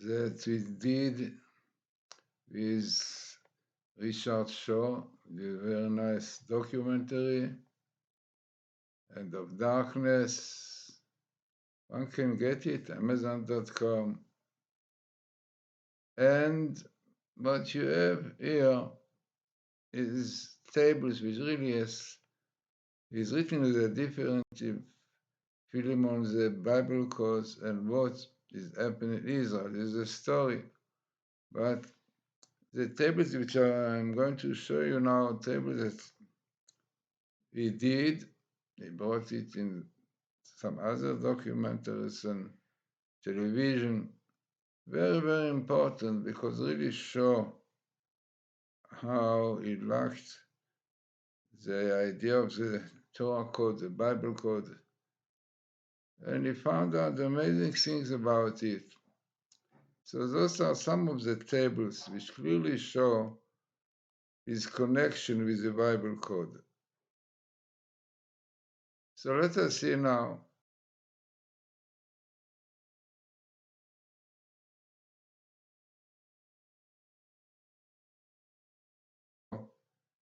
that we did with Richard Shaw, the very nice documentary, End of Darkness. One can get it, Amazon.com. And what you have here is tables which really is written with a different film on the Bible codes and what is happening in Israel. Is a story. But the tables which I'm going to show you now, tables that he did, he brought it in some other documentaries and television. Very, very important because really show how he liked the idea of the Torah code, the Bible code. And he found out amazing things about it. So those are some of the tables which clearly show his connection with the Bible code. So let us see now.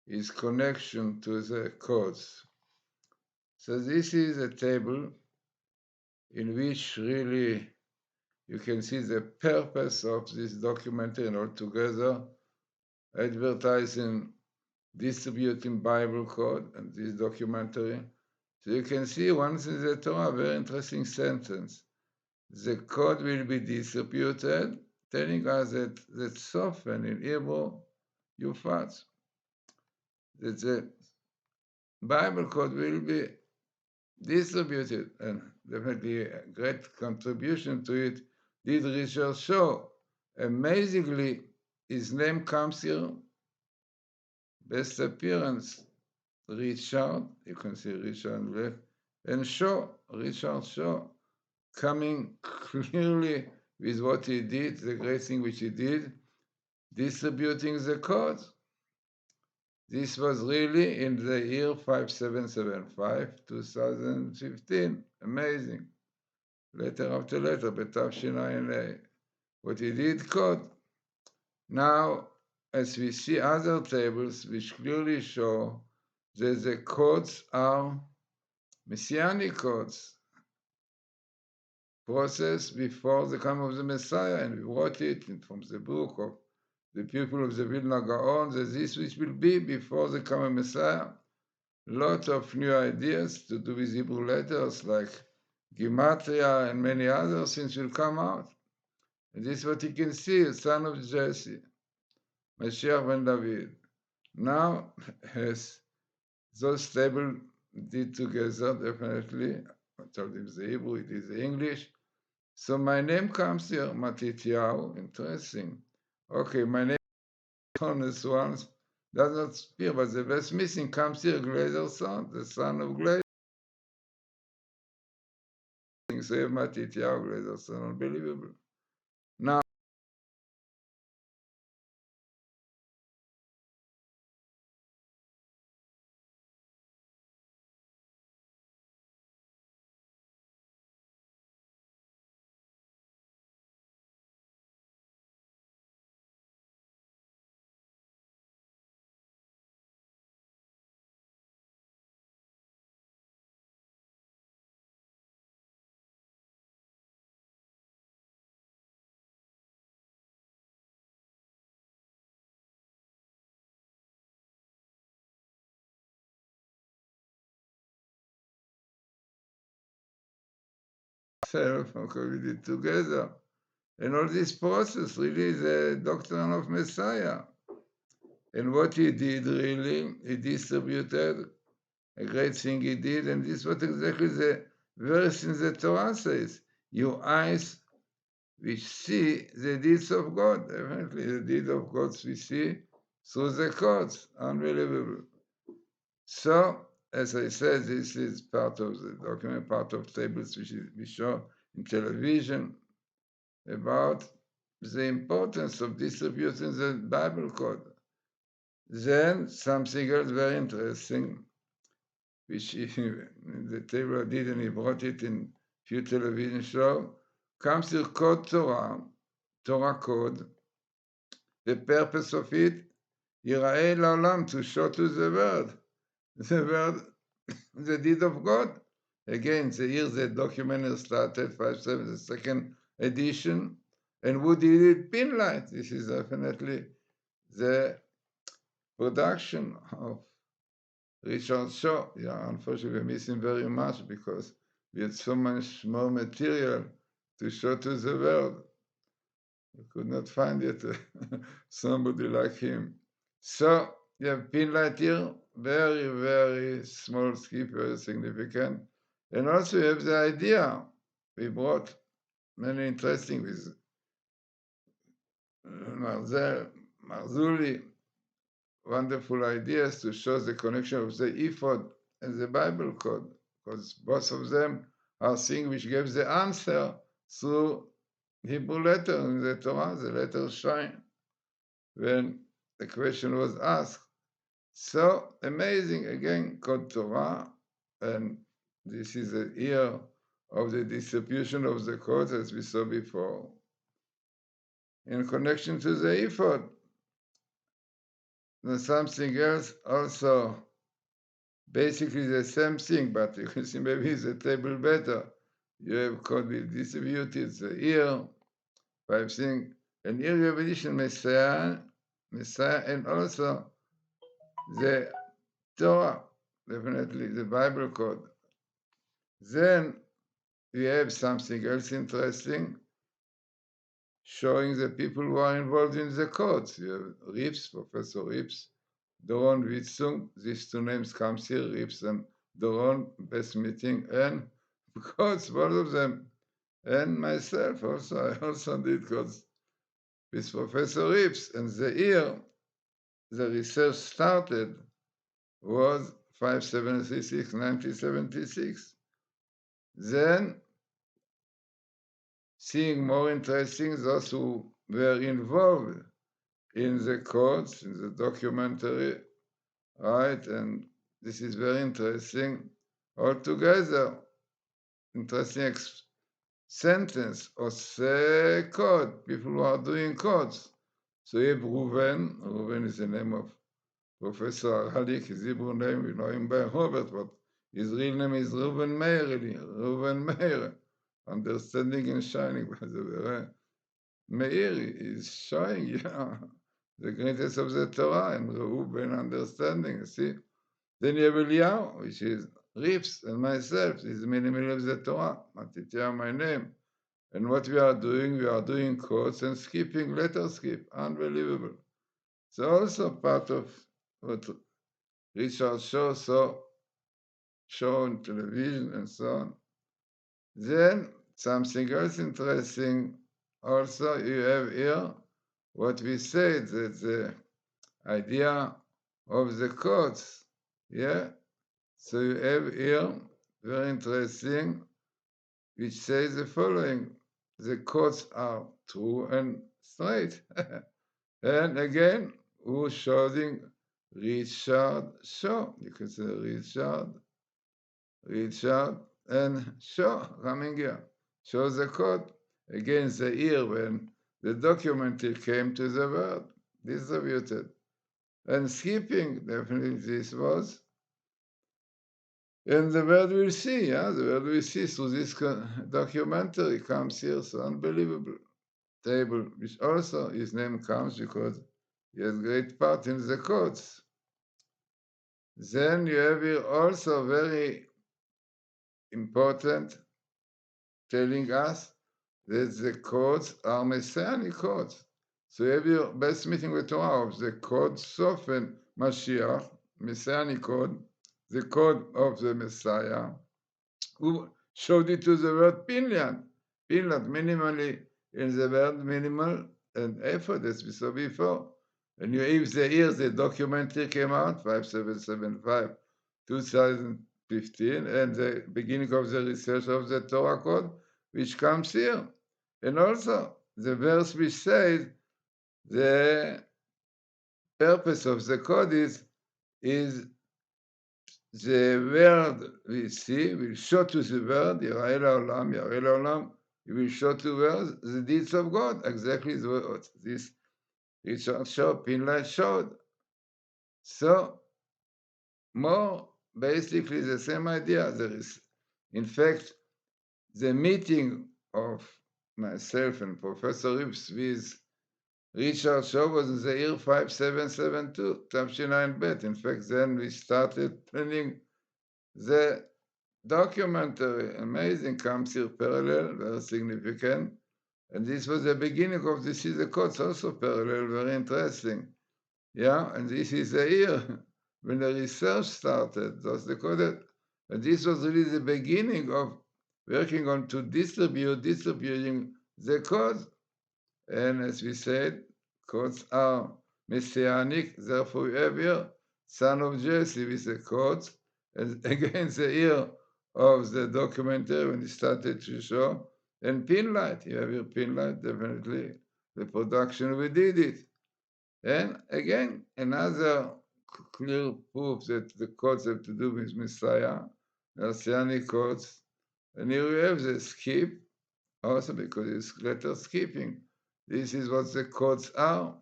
His connection to the codes. So this is a table in which really you can see the purpose of this documentary and altogether advertising, distributing Bible code and this documentary. So you can see once in the Torah, a very interesting sentence. The code will be distributed, telling us that often in Hebrew, Yufat, that the Bible code will be distributed, and definitely a great contribution to it did Richard Shaw. Amazingly, his name comes here, best appearance, Richard, you can see Richard on the left, and Shaw, Richard Shaw, coming clearly with what he did, the great thing which he did, distributing the code. This was really in the year 5775, 2015. Amazing. Letter after letter, Betavshinayinei. What he did code. Now, as we see other tables which clearly show that the codes are messianic codes, processed before the coming of the Messiah, and we wrote it from the book of the people of the Vilna Gaon, that this which will be before the coming Messiah. Lots of new ideas to do with Hebrew letters like Gematria and many other things will come out. And this is what you can see, son of Jesse, Mashiach ben David. Now, as those tables did together, definitely, I told him the Hebrew, it is the English. So my name comes here, Matityahu, interesting. Okay, my name on this one does not appear, but the best missing comes here, Glazerson, the son of Glazerson. So you have Matityahu Glazerson, unbelievable. Now, okay, we did together. And all this process really is a doctrine of Messiah. And what he did really, he distributed a great thing he did, and this is what exactly the verse in the Torah says. Your eyes which see the deeds of God. Definitely the deeds of God we see through the codes. Unbelievable. So, as I said, this is part of the document, part of tables which we show in television about the importance of distributing the Bible code. Then something else very interesting, which the table did, and he brought it in few television shows, comes to Code Torah Torah code, the purpose of it, Yira'eh La'olam, to show to the world, the deed of God. Again, the year the documentary started, 5/7, the second edition, and who did it? Pinlight. This is definitely the production of Richard Shaw. Yeah, unfortunately, we're missing very much because we had so much more material to show to the world. We could not find yet somebody like him. So you have Pinlight here, very, very small skip, very significant. And also you have the idea. We brought many interesting with Marzel, Marzulli, wonderful ideas to show the connection of the ephod and the Bible code, because both of them are things which give the answer through Hebrew letter in the Torah, the letter shine, when the question was asked. So amazing, again, called Torah, and this is the year of the distribution of the codes as we saw before. In connection to the ephod, there's something else also, basically the same thing, but you can see maybe the table better. You have code distributed the ear, 5 things, and here you have addition Messiah, and also the Torah, definitely the Bible code. Then we have something else interesting, showing the people who are involved in the codes. You have Rips, Professor Rips, Doron Witzung, these two names come here, Rips and Doron, best meeting, and codes, both of them, and myself also. I also did codes with Professor Rips, and the year the research started was 5736, 1976. Then, seeing more interesting, those who were involved in the codes, in the documentary, right? And this is very interesting. Altogether, interesting sentence or say code, people who are doing codes. So you have Reuven. Reuven is the name of Professor Halik, his Hebrew name, we know him by Robert, but his real name is Reuven Meir, Reuven Meir, understanding and shining, by the way. Meir is showing, yeah, the greatness of the Torah and Reuven understanding, you see. Then you have Eliyahu, which is Rips, and myself, is the minimal of the Torah, Matityahu, my name. And what we are doing quotes and skipping, letter skip, unbelievable. So also part of what Richard Shaw saw on television and so on. Then something else interesting, also you have here what we said, that the idea of the codes, yeah? So you have here, very interesting, which says the following, the codes are true and straight. And again, who's showing Richard Shaw? You can say Richard and Shaw coming here. Shows the code. Again, the year when the document came to the world, distributed. And skipping, definitely this was. And the world will see, yeah, the world will see through this documentary comes here, so unbelievable table, which also his name comes because he has great part in the codes. Then you have here also very important, telling us that the codes are messianic codes. So you have your best meeting with Torah of the code Sofen Mashiach, messianic code, the code of the Messiah, who showed it to the word Pinlian. Pinlian, minimally in the word minimal and effort, as we saw before. And you have the year the documentary came out, 5775, 2015, and the beginning of the research of the Torah code, which comes here. And also the verse which says the purpose of the code is the word we see, will show to the world, Yira'eh La'olam, He will show to the world the deeds of God, exactly what this Richard Shaw, Pinlight showed. So, more basically the same idea. There is, in fact, the meeting of myself and Professor Rips with Richard Shaw was in the year 5772, Tavshinai Bet. In fact, then we started planning the documentary. Amazing, comes here parallel, very significant. And this was the beginning of this is the codes, also parallel, very interesting. Yeah, and this is the year when the research started. That's the code. And this was really the beginning of working on to distributing the codes. And as we said, codes are messianic, therefore we have here son of Jesse with the codes. And again, the year of the documentary when it started to show. And Pinlight, you have your Pinlight, definitely. The production, we did it. And again, another clear proof that the codes have to do with Messiah, Messianic codes. And here we have the skip, also because it's letter skipping. This is what the codes are.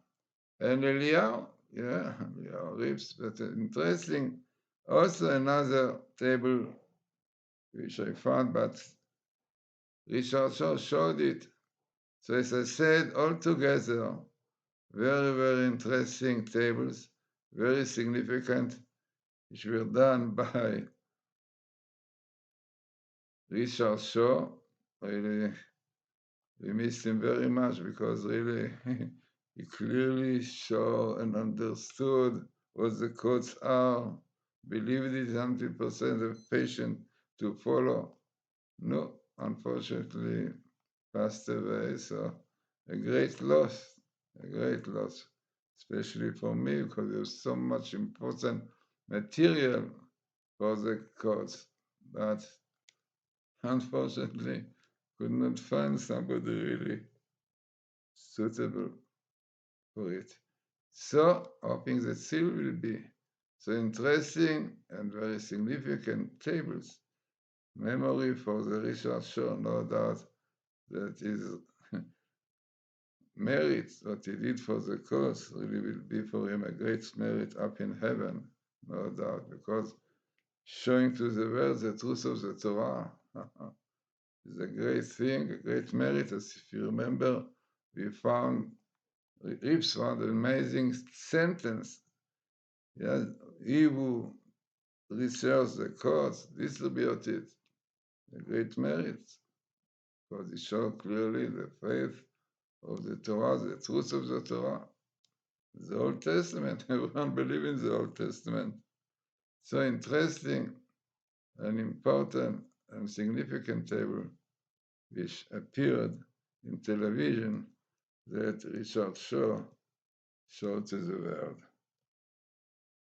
And Eliyahu, yeah, Eliyahu Rips, but interesting. Also another table which I found, but Richard Shaw showed it. So as I said, all together, very, very interesting tables, very significant, which were done by Richard Shaw. Really, we missed him very much because really he clearly showed and understood what the codes are, believed it 100% of patient to follow. No, unfortunately, passed away. So a great loss, especially for me because there's so much important material for the codes. But unfortunately, could not find somebody really suitable for it. So, hoping that still will be so interesting and very significant tables. Memory for the Richard Shaw, no doubt that his merit, what he did for the cause, really will be for him a great merit up in heaven, no doubt, because showing to the world the truth of the Torah is a great thing, a great merit. As if you remember, we found, Rips found an amazing sentence. Yeah, he who researches the cause distributed a great merit, because it showed clearly the faith of the Torah, the truth of the Torah. The Old Testament, everyone believes in the Old Testament. So interesting and important and significant table which appeared in television that Richard Shaw showed to the world.